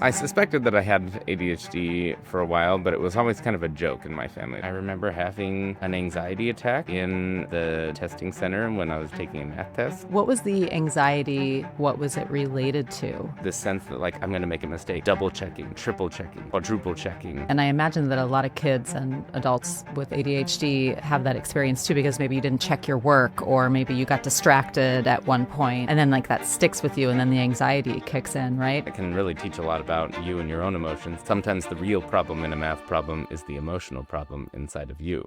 I suspected that I had ADHD for a while, but it was always kind of a joke in my family. I remember having an anxiety attack in the testing center when I was taking a math test. What was the anxiety? What was it related to? The sense that, like, I'm going to make a mistake, double checking, triple checking, quadruple checking. And I imagine that a lot of kids and adults with ADHD have that experience too, because maybe you didn't check your work, or maybe you got distracted at one point, and then like that sticks with you, and then the anxiety kicks in, right? It can really teach a lot about you and your own emotions. Sometimes the real problem in a math problem is the emotional problem inside of you.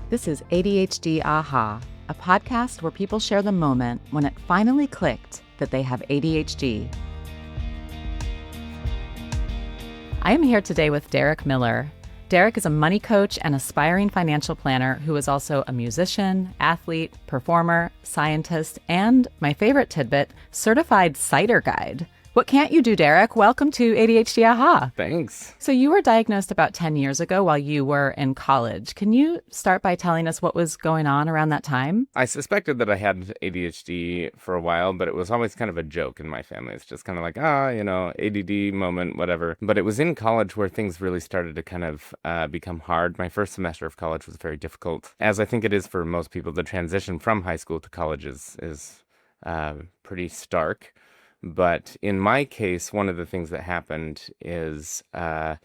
This is ADHD Aha, a podcast where people share the moment when it finally clicked that they have ADHD. I am here today with Derek Miller. Derek is a money coach and aspiring financial planner who is also a musician, athlete, performer, scientist, and, my favorite tidbit, certified cider guide. What can't you do, Derek? Welcome to ADHD Aha. Thanks. So you were diagnosed about 10 years ago while you were in college. Can you start by telling us what was going on around that time? I suspected that I had ADHD for a while, but it was always kind of a joke in my family. It's just kind of like, ADD moment, whatever. But it was in college where things really started to kind of become hard. My first semester of college was very difficult, as I think it is for most people. The transition from high school to college is pretty stark. But in my case, one of the things that happened is I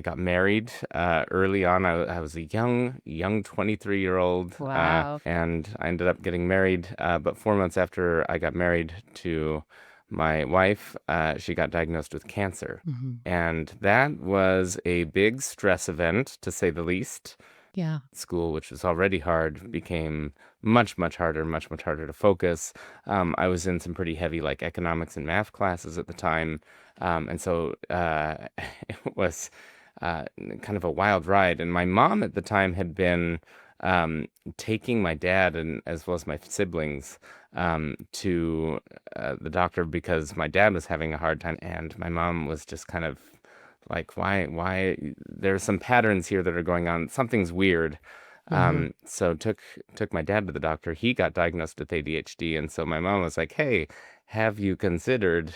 got married early on. I was a young 23-year-old. Wow. And I ended up getting married. But 4 months after I got married to my wife, she got diagnosed with cancer. Mm-hmm. And that was a big stress event, to say the least. Yeah. School, which was already hard, became much harder to focus. I was in some pretty heavy like economics and math classes at the time. And so it was kind of a wild ride. And my mom at the time had been taking my dad and as well as my siblings to the doctor because my dad was having a hard time. And my mom was just kind of like, why there's some patterns here that are going on. Something's weird. So took my dad to the doctor. He got diagnosed with ADHD. And so my mom was like, hey, have you considered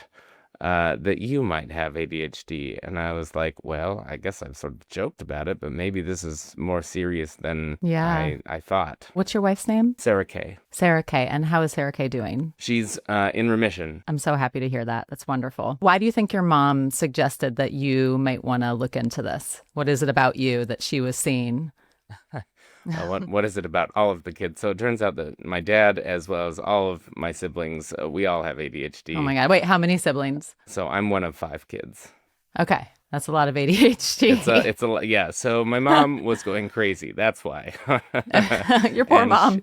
that you might have ADHD? And I was like, well, I guess I've sort of joked about it, but maybe this is more serious than I thought. What's your wife's name? Sarah Kay. Sarah Kay. And how is Sarah Kay doing? She's in remission. I'm so happy to hear that. That's wonderful. Why do you think your mom suggested that you might want to look into this? What is it about you that she was seeing? What is it about all of the kids? So it turns out that my dad, as well as all of my siblings, we all have ADHD. Oh my God. Wait, how many siblings? So I'm one of 5 kids. Okay. That's a lot of ADHD. It's a lot. Yeah. So my mom was going crazy. That's why. Your poor mom.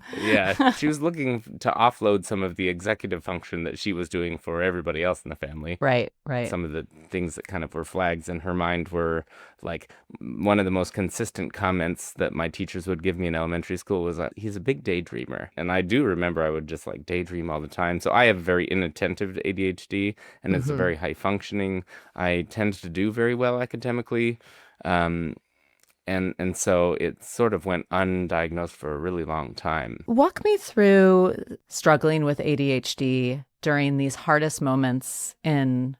She was looking to offload some of the executive function that she was doing for everybody else in the family. Right. Some of the things that kind of were flags in her mind were like one of the most consistent comments that my teachers would give me in elementary school was he's a big daydreamer. And I do remember I would just like daydream all the time. So I have very inattentive ADHD and it's very high functioning. I tend to do very well academically. And so it sort of went undiagnosed for a really long time. Walk me through struggling with ADHD during these hardest moments in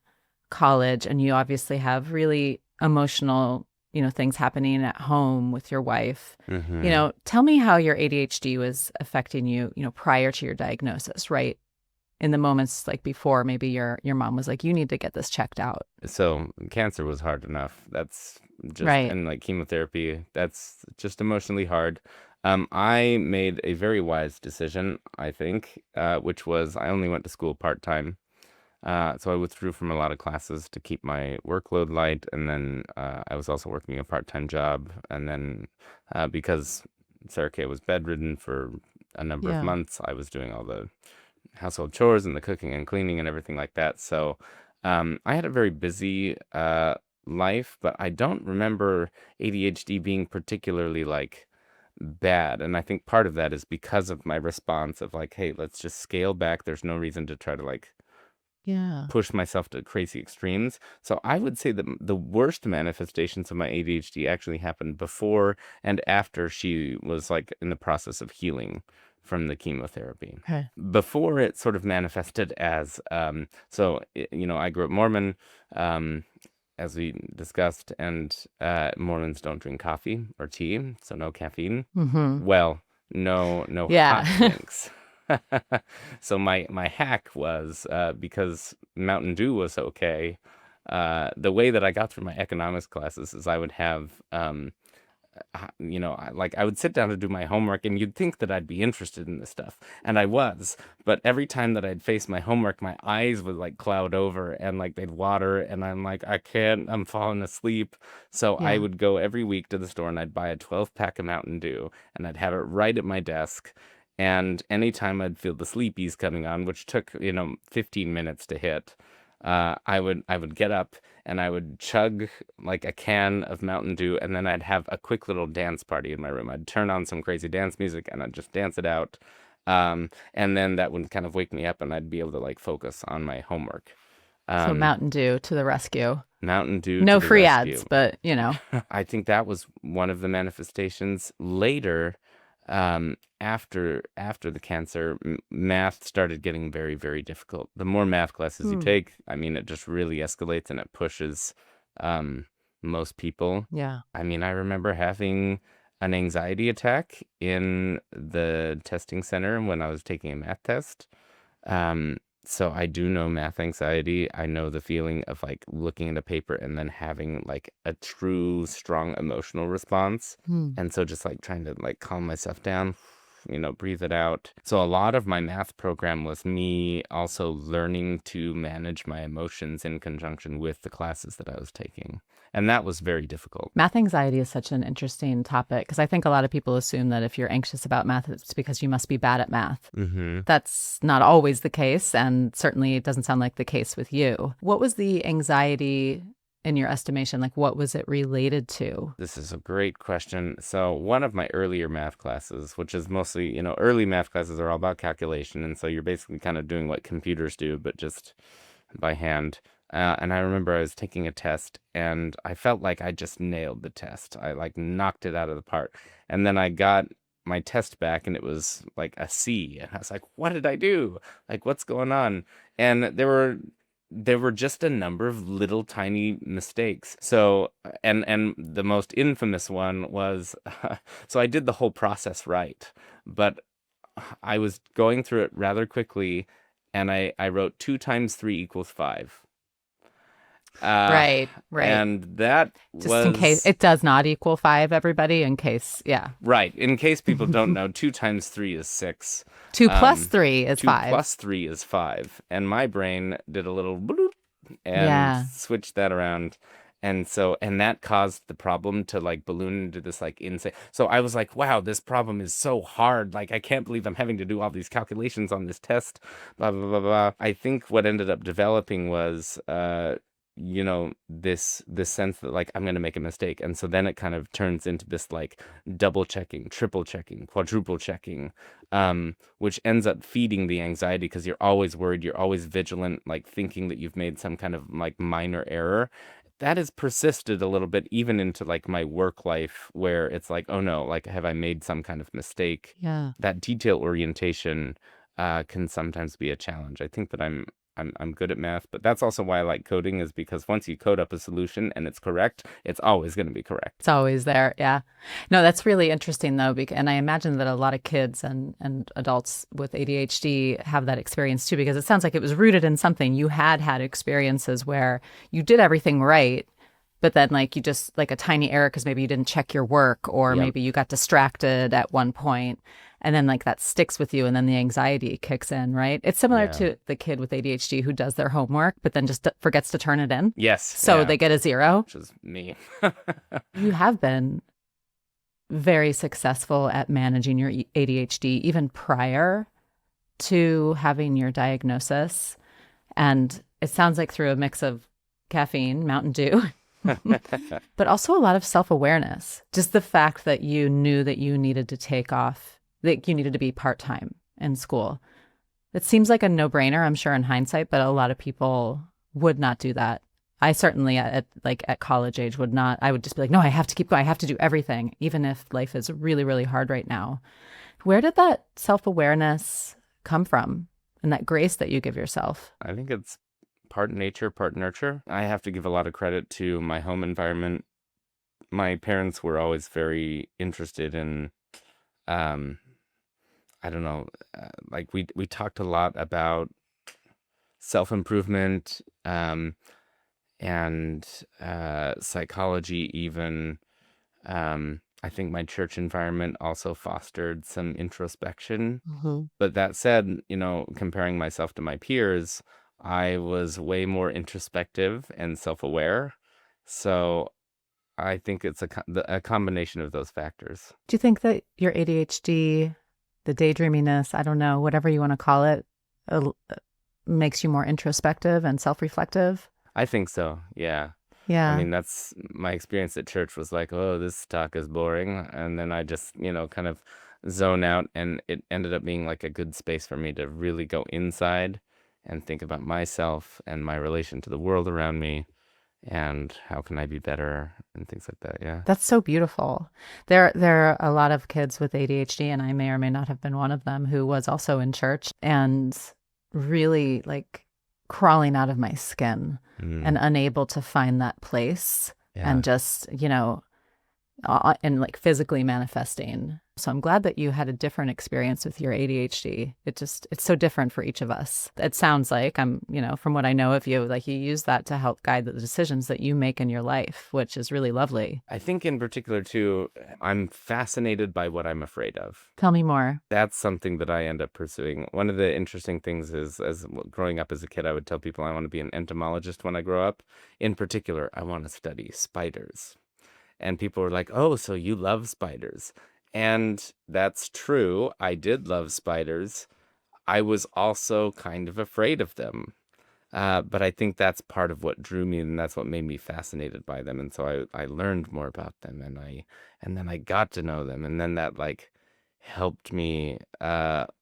college. And you obviously have really emotional, things happening at home with your wife. Tell me how your ADHD was affecting you, prior to your diagnosis, right? In the moments like before, maybe your mom was like, you need to get this checked out. So cancer was hard enough. That's just, right. And like chemotherapy, that's just emotionally hard. I made a very wise decision, I think, which was I only went to school part-time. So I withdrew from a lot of classes to keep my workload light. And then I was also working a part-time job. And then because Sarah Kay was bedridden for a number of months, I was doing all the household chores and the cooking and cleaning and everything like that. So I had a very busy life, but I don't remember ADHD being particularly like bad. And I think part of that is because of my response of like, hey, let's just scale back. There's no reason to try to like push myself to crazy extremes. So I would say that the worst manifestations of my ADHD actually happened before and after she was like in the process of healing from the chemotherapy. Okay. Before it sort of manifested as, I grew up Mormon, um, as we discussed, and Mormons don't drink coffee or tea, so no caffeine. Mm-hmm. Well, no hot Yeah. drinks. So my hack was, because Mountain Dew was okay. The way that I got through my economics classes is I would have, I would sit down to do my homework, and you'd think that I'd be interested in this stuff, and I was. But every time that I'd face my homework, my eyes would like cloud over and like they'd water, and I'm like, I can't, I'm falling asleep. So I Yeah. would go every week to the store and I'd buy a 12 pack of Mountain Dew, and I'd have it right at my desk. And anytime I'd feel the sleepies coming on, which took, 15 minutes to hit, I would get up and I would chug like a can of Mountain Dew, and then I'd have a quick little dance party in my room. I'd turn on some crazy dance music and I'd just dance it out. And then that would kind of wake me up, and I'd be able to like focus on my homework. So Um, Mountain Dew to the rescue. Mountain Dew to No the free rescue. ads, but you know. I think that was one of the manifestations. Later, after the cancer, math started getting very, very difficult. The more math classes you Hmm. take, I mean, it just really escalates and it pushes um, most people. Yeah. I mean, I remember having an anxiety attack in the testing center when I was taking a math test. Um, so I do know math anxiety. I know the feeling of like looking at a paper and then having like a true strong emotional response. Hmm. And so just like trying to like calm myself down, breathe it out. So a lot of my math program was me also learning to manage my emotions in conjunction with the classes that I was taking. And that was very difficult. Math anxiety is such an interesting topic because I think a lot of people assume that if you're anxious about math, it's because you must be bad at math. Mm-hmm. That's not always the case, and certainly it doesn't sound like the case with you. What was the anxiety in your estimation? Like, what was it related to? This is a great question. So one of my earlier math classes, which is mostly, early math classes are all about calculation. And so you're basically kind of doing what computers do, but just by hand. And I remember I was taking a test and I felt like I just nailed the test. I like knocked it out of the park. And then I got my test back and it was like a C. And I was like, what did I do? Like, what's going on? And there were just a number of little tiny mistakes. So, and the most infamous one was, so I did the whole process right, but I was going through it rather quickly, and I wrote 2 times 3 equals 5. Right. And that Just in case was it does not equal 5, everybody, in case, yeah. right. In case people don't know, 2 times 3 is 6. 2 plus 3 is 2 5. plus 3 is 5. And my brain did a little bloop and Yeah. switched that around. And that caused the problem to like balloon into this like insane. So I was like, wow, this problem is so hard. Like, I can't believe I'm having to do all these calculations on this test, blah, blah, blah, blah. I think what ended up developing was, this sense that like I'm going to make a mistake. And so then it kind of turns into this like double checking, triple checking, quadruple checking, which ends up feeding the anxiety because you're always worried, you're always vigilant, like thinking that you've made some kind of like minor error. That has persisted a little bit even into like my work life where it's like, oh no, like have I made some kind of mistake? Yeah. That detail orientation can sometimes be a challenge. I think that I'm good at math, but that's also why I like coding, is because once you code up a solution and it's correct, it's always going to be correct. It's always there. Yeah. No, that's really interesting, though. And I imagine that a lot of kids and adults with ADHD have that experience, too, because it sounds like it was rooted in something. You had experiences where you did everything right, but then like you just like a tiny error because maybe you didn't check your work, or Yep. maybe you got distracted at one point. And then like that sticks with you, and then the anxiety kicks in, right? It's similar Yeah. to the kid with ADHD who does their homework, but then just forgets to turn it in. Yes. So yeah, they get a 0. which is me. You have been very successful at managing your ADHD even prior to having your diagnosis. And it sounds like through a mix of caffeine, Mountain Dew, but also a lot of self-awareness. Just the fact that you knew that you needed to take off, that you needed to be part-time in school. It seems like a no-brainer, I'm sure, in hindsight, but a lot of people would not do that. I certainly at college age would not. I would just be like, no, I have to keep going. I have to do everything, even if life is really, really hard right now. Where did that self-awareness come from and that grace that you give yourself? I think it's part nature, part nurture. I have to give a lot of credit to my home environment. My parents were always very interested in, um, I don't know, like we talked a lot about self-improvement, and psychology even. I think my church environment also fostered some introspection. Hmm. But that said, comparing myself to my peers, I was way more introspective and self-aware. So I think it's a combination of those factors. Do you think that your ADHD, the daydreaminess, I don't know, whatever you want to call it, uh, makes you more introspective and self-reflective? I think so. Yeah. I Yeah. mean, that's my experience at church was like, oh, this talk is boring. And then I just, kind of zone out. And it ended up being like a good space for me to really go inside and think about myself and my relation to the world around me and how can I be better and things like that. Yeah. That's so beautiful. There are a lot of kids with ADHD, and I may or may not have been one of them, who was also in church and really like crawling out of my skin and Mm, unable to find that place yeah. and just, and like physically manifesting. So I'm glad that you had a different experience with your ADHD. It's so different for each of us. It sounds like from what I know of you, like you use that to help guide the decisions that you make in your life, which is really lovely. I think in particular, too, I'm fascinated by what I'm afraid of. Tell me more. That's something that I end up pursuing. One of the interesting things is, growing up as a kid, I would tell people I want to be an entomologist when I grow up. In particular, I want to study spiders. And people were like, oh, so you love spiders. And that's true. I did love spiders. I was also kind of afraid of them. But I think that's part of what drew me, and that's what made me fascinated by them. And so I learned more about them, and then I got to know them, and then that like helped me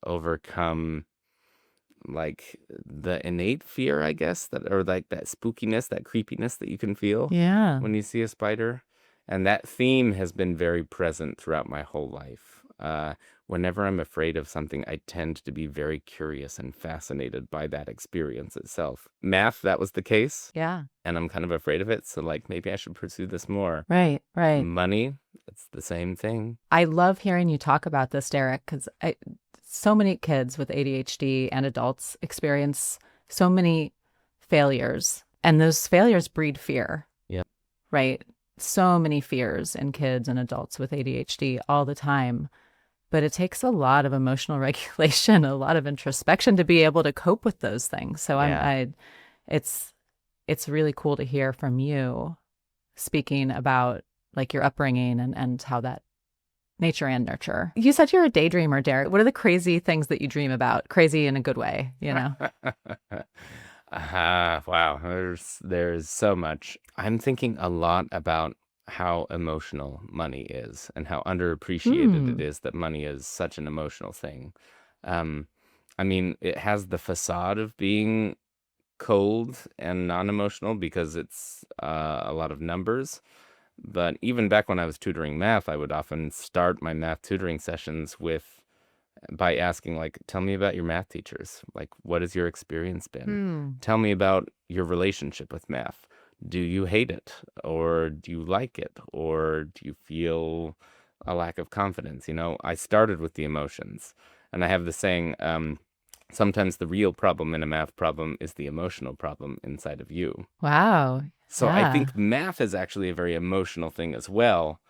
overcome like the innate fear, I guess, that or like that spookiness, that creepiness that you can feel Yeah. when you see a spider. And that theme has been very present throughout my whole life. Whenever I'm afraid of something, I tend to be very curious and fascinated by that experience itself. Math, that was the case, Yeah. and I'm kind of afraid of it. So, like, maybe I should pursue this more. Right. Right. Money, it's the same thing. I love hearing you talk about this, Derek, because so many kids with ADHD and adults experience so many failures, and those failures breed fear, Yeah. right? So many fears in kids and adults with ADHD all the time. But it takes a lot of emotional regulation, a lot of introspection to be able to cope with those things. So Yeah. it's it's really cool to hear from you speaking about like your upbringing and how that nature and nurture. You said you're a daydreamer, Derek. What are the crazy things that you dream about? Crazy in a good way, you know? Wow. There's so much. I'm thinking a lot about how emotional money is and how underappreciated it Hmm. is that money is such an emotional thing. Um, I mean, it has the facade of being cold and non-emotional because it's a lot of numbers. But even back when I was tutoring math, I would often start my math tutoring sessions by asking, like, tell me about your math teachers. Like, what has your experience been? Hmm. Tell me about your relationship with math. Do you hate it? Or do you like it? Or do you feel a lack of confidence? I started with the emotions. And I have the saying, sometimes the real problem in a math problem is the emotional problem inside of you. Wow. So I Yeah. think math is actually a very emotional thing as well.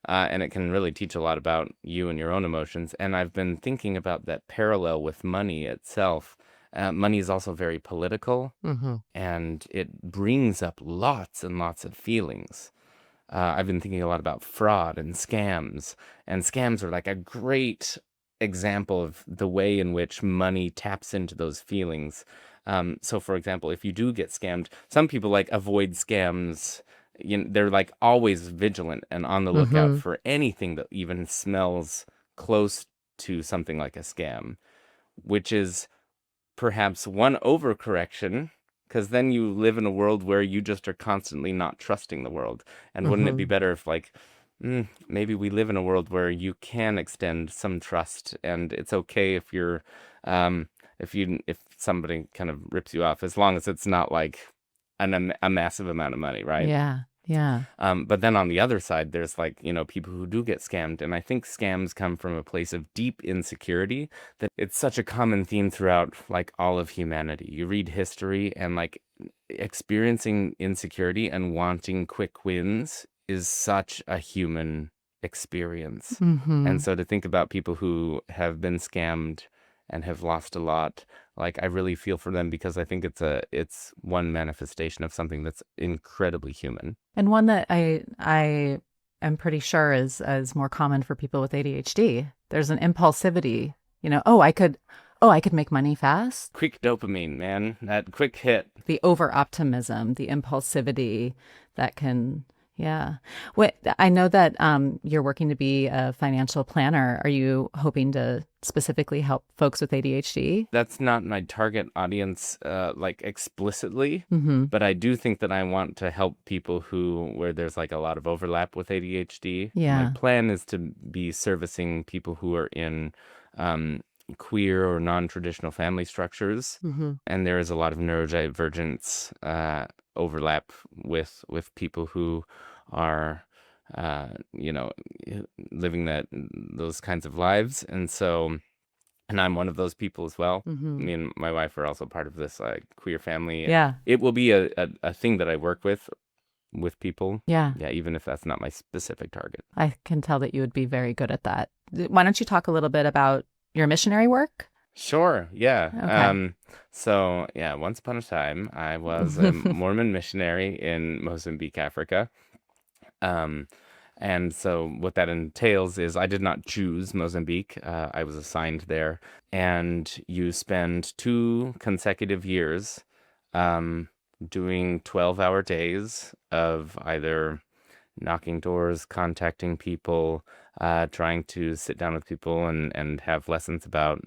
And it can really teach a lot about you and your own emotions. And I've been thinking about that parallel with money itself. Money is also very political, Hmm. and it brings up lots and lots of feelings. I've been thinking a lot about fraud and scams are like a great example of the way in which money taps into those feelings. So, for example, if you do get scammed, some people like avoid scams. They're like always vigilant and on the lookout Hmm. for anything that even smells close to something like a scam, which is perhaps one overcorrection, because then you live in a world where you just are constantly not trusting the world. And wouldn't it be Hmm. better if, like, maybe we live in a world where you can extend some trust, and it's okay if you're, if somebody kind of rips you off, as long as it's not like a massive amount of money, right? Yeah. Yeah. But then on the other side, there's like, people who do get scammed. And I think scams come from a place of deep insecurity that it's such a common theme throughout like all of humanity. You read history and like experiencing insecurity and wanting quick wins is such a human experience. And Hmm. so to think about people who have been scammed and have lost a lot, like I really feel for them because I think it's one manifestation of something that's incredibly human. And one that I am pretty sure is more common for people with ADHD. There's an impulsivity, oh, I could make money fast. Quick dopamine, man. That quick hit. The over optimism, the impulsivity that can, yeah. What I know that you're working to be a financial planner. Are you hoping to specifically help folks with ADHD? That's not my target audience, like explicitly, Mm-hmm. but I do think that I want to help people where there's like a lot of overlap with ADHD. My Yeah. plan is to be servicing people who are in um, queer or non-traditional family structures, Mm-hmm. and there is a lot of neurodivergence overlap with people who are uh, you know, living those kinds of lives. And I'm one of those people as well. Mm-hmm. Me and my wife are also part of this queer family. Yeah. It will be a thing that I work with people. Yeah. Yeah, even if that's not my specific target. I can tell that you would be very good at that. Why don't you talk a little bit about your missionary work? Sure, yeah. Okay. So yeah, once upon a time, I was a Mormon missionary in Mozambique, Africa. Um, and so what that entails is I did not choose Mozambique. I was assigned there, and you spend 2 consecutive years um, doing 12-hour days of either knocking doors, contacting people, trying to sit down with people and have lessons about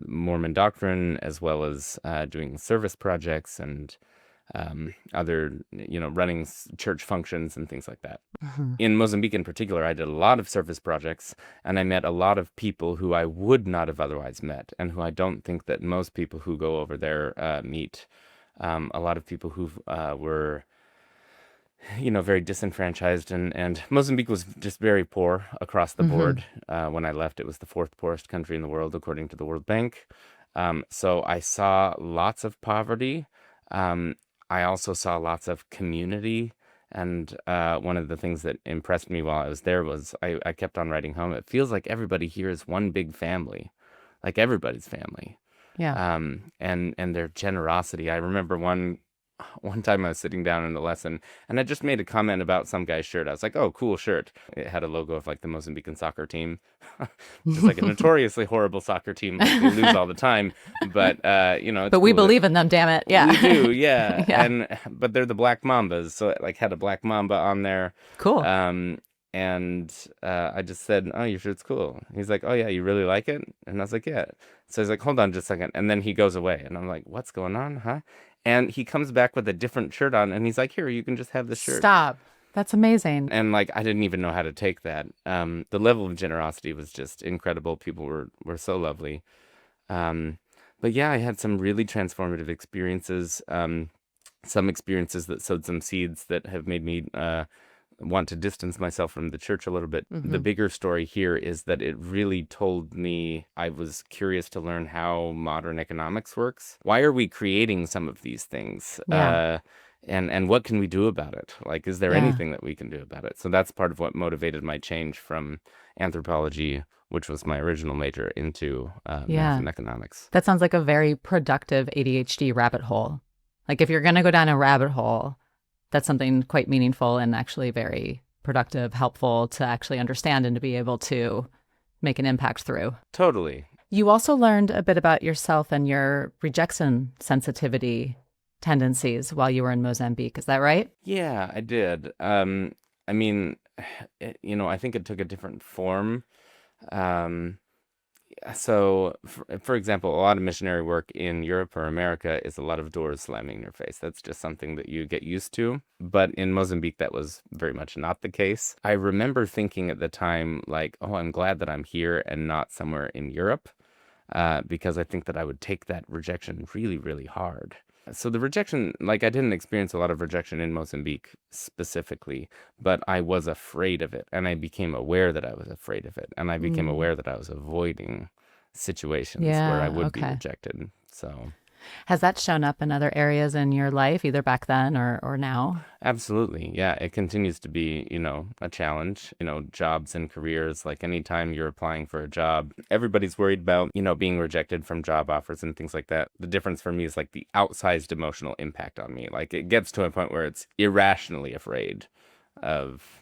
Mormon doctrine, as well as doing service projects and other, running church functions and things like that. Mhm. In Mozambique in particular, I did a lot of service projects, and I met a lot of people who I would not have otherwise met, and who I don't think that most people who go over there meet. A lot of people who were, very disenfranchised, and Mozambique was just very poor across the Mhm. board. When I left, it was the fourth poorest country in the world, according to the World Bank. So I saw lots of poverty. Um, I also saw lots of community. And one of the things that impressed me while I was there was I kept on writing home. It feels like everybody here is one big family, like everybody's family. Yeah. And their generosity. I remember one time I was sitting down in the lesson and I just made a comment about some guy's shirt. I was like, "Oh, cool shirt." It had a logo of like the Mozambican soccer team, which is like a notoriously horrible soccer team. Like they lose all the time, but it's But we cool that believe in them, damn it. we Yeah. do, yeah. Yeah. But they're the Black Mambas, so it like had a black mamba on there. Cool. Um, and I just said, "Oh, your shirt's cool." He's like, "Oh yeah, you really like it?" And I was like, "Yeah." So he's like, "Hold on just a second," and then he goes away, and I'm like, "What's going on, huh?" And he comes back with a different shirt on, and he's like, "Here, you can just have this shirt." Stop. That's amazing. And like, I didn't even know how to take that. The level of generosity was just incredible. People were so lovely. Um, but yeah, I had some really transformative experiences. Some experiences that sowed some seeds that have made me want to distance myself from the church a little bit. The Hmm. bigger story here is that it really told me I was curious to learn how modern economics works. Why are we creating some of these things? Yeah. And what can we do about it? Like, is there Yeah. anything that we can do about it? So that's part of what motivated my change from anthropology, which was my original major, into math Yeah. and economics. That sounds like a very productive ADHD rabbit hole. Like if you're going to go down a rabbit hole, that's something quite meaningful and actually very productive, helpful to actually understand and to be able to make an impact through. Totally. You also learned a bit about yourself and your rejection sensitivity tendencies while you were in Mozambique. Is that right? Yeah, I did. I mean, I think it took a different form. Um, So, for example, a lot of missionary work in Europe or America is a lot of doors slamming in your face. That's just something that you get used to. But in Mozambique, that was very much not the case. I remember thinking at the time, like, oh, I'm glad that I'm here and not somewhere in Europe, because I think that I would take that rejection really, really hard. So the rejection, like I didn't experience a lot of rejection in Mozambique specifically, but I was afraid of it, and I became aware that I was afraid of it, and I became Mm. aware that I was avoiding situations where I Yeah. would be Okay. rejected. So Has that shown up in other areas in your life, either back then or now? absolutely, yeah, it continues to be, a challenge. Jobs and careers, like anytime you're applying for a job, everybody's worried about, being rejected from job offers and things like that. The difference for me is like the outsized emotional impact on me. Like it gets to a point where it's irrationally afraid of,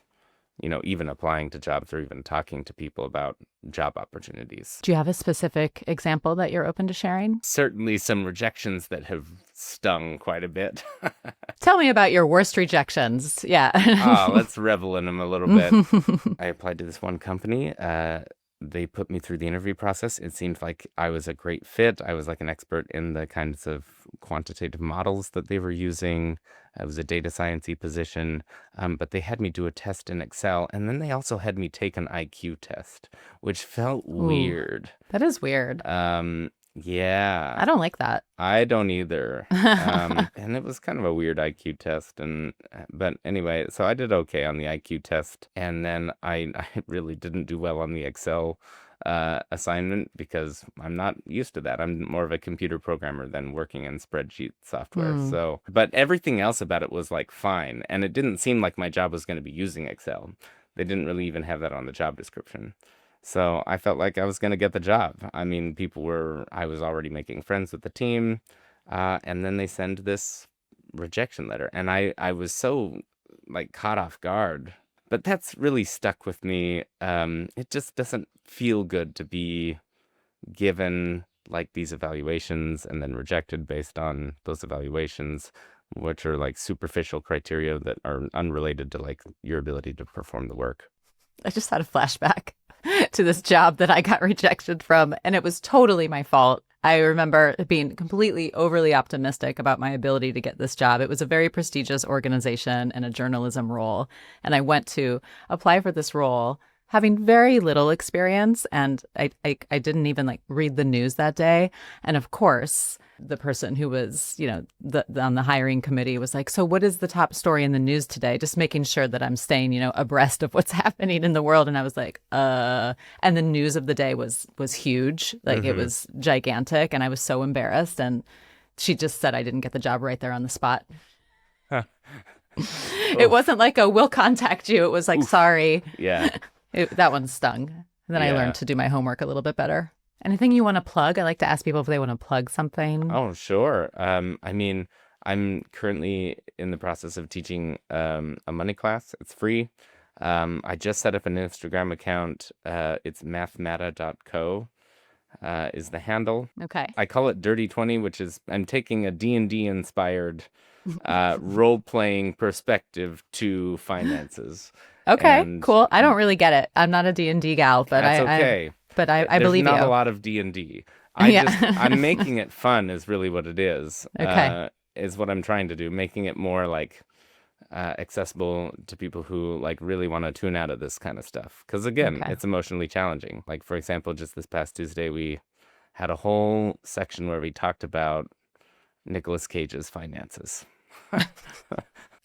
even applying to jobs or even talking to people about job opportunities. Do you have a specific example that you're open to sharing? Certainly some rejections that have stung quite a bit. Tell me about your worst rejections. Yeah. Let's revel in them a little bit. I applied to this one company. They put me through the interview process. It seemed like I was a great fit. I was like an expert in the kinds of quantitative models that they were using. It was a data science-y position, but they had me do a test in Excel, and then they also had me take an IQ test, which felt Ooh, weird. that is weird. Yeah, I don't like that. I don't either. And it was kind of a weird IQ test, but anyway, so I did okay on the IQ test, and then I really didn't do well on the Excel assignment because I'm not used to that. I'm more of a computer programmer than working in spreadsheet software. Hmm. So, but everything else about it was like fine, and it didn't seem like my job was going to be using Excel. They didn't really even have that on the job description. So I felt like I was going to get the job. I mean, I was already making friends with the team. And then they send this rejection letter. And I was so like caught off guard. But that's really stuck with me. It just doesn't feel good to be given like these evaluations and then rejected based on those evaluations, which are like superficial criteria that are unrelated to like your ability to perform the work. I just had a flashback to this job that I got rejected from, and it was totally my fault. I remember being completely overly optimistic about my ability to get this job. It was a very prestigious organization and a journalism role. And I went to apply for this role having very little experience. And I didn't even like read the news that day. And of course, the person who was, on the hiring committee was like, so what is the top story in the news today? Just making sure that I'm staying, abreast of what's happening in the world. And I was like, and the news of the day was huge. Like it Mm-hmm. was gigantic. And I was so embarrassed. And she just said I didn't get the job right there on the spot. It Oof. wasn't like a we'll contact you. It was like, Oof. sorry. Yeah. That one stung. And then I Yeah. learned to do my homework a little bit better. Anything you want to plug? I like to ask people if they want to plug something. Oh, sure. I mean, I'm currently in the process of teaching a money class. It's free. I just set up an Instagram account. It's mathmata.co is the handle. Okay. I call it Dirty 20, which is I'm taking a D&D inspired role-playing perspective to finances. Okay, And cool. I don't really get it. I'm not a D&D gal, but that's I okay. but I There's believe not a you. lot of D&D. Yeah. I'm making it fun is really what it is. Okay. Is what I'm trying to do, making it more like accessible to people who like really want to tune out of this kind of stuff. Because again, Okay. it's emotionally challenging. Like for example, just this past Tuesday, we had a whole section where we talked about Nicolas Cage's finances.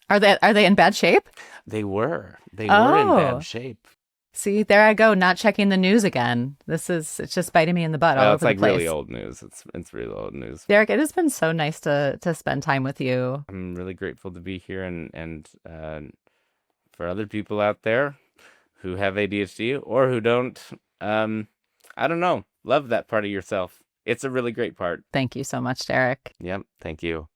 Are they in bad shape? They were in Oh. bad shape. See, there I go, not checking the news again. It's just biting me in the butt all Well, over it's the like place. really old news. It's really old news. Derek, it has been so nice to spend time with you. I'm really grateful to be here and for other people out there who have ADHD or who don't, I don't know. Love that part of yourself. It's a really great part. Thank you so much, Derek. Yep. Thank you.